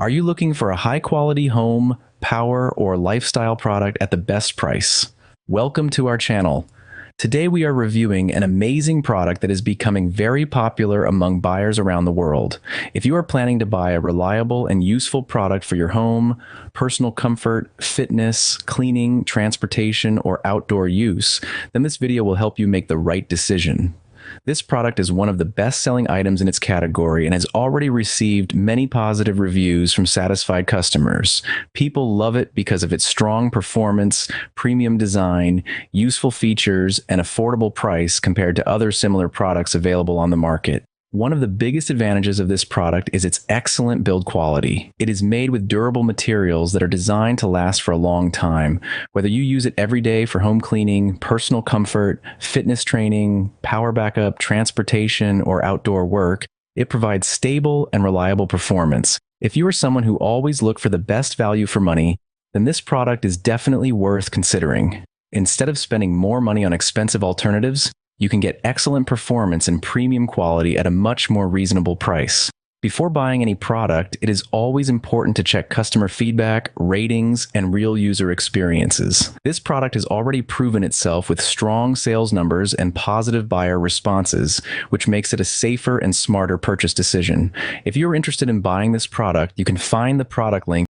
Are you looking for a high-quality home, power, or lifestyle product at the best price? Welcome to our channel. Today we are reviewing an amazing product that is becoming very popular among buyers around the world. If you are planning to buy a reliable and useful product for your home, personal comfort, fitness, cleaning, transportation, or outdoor use, then this video will help you make the right decision. This product is one of the best-selling items in its category and has already received many positive reviews from satisfied customers. People love it because of its strong performance, premium design, useful features, and affordable price compared to other similar products available on the market. One of the biggest advantages of this product is its excellent build quality. It is made with durable materials that are designed to last for a long time. Whether you use it every day for home cleaning, personal comfort, fitness training, power backup, transportation, or outdoor work, it provides stable and reliable performance. If you are someone who always looks for the best value for money, then this product is definitely worth considering. Instead of spending more money on expensive alternatives, you can get excellent performance and premium quality at a much more reasonable price. Before buying any product, it is always important to check customer feedback, ratings, and real user experiences. This product has already proven itself with strong sales numbers and positive buyer responses, which makes it a safer and smarter purchase decision. If you're interested in buying this product, you can find the product link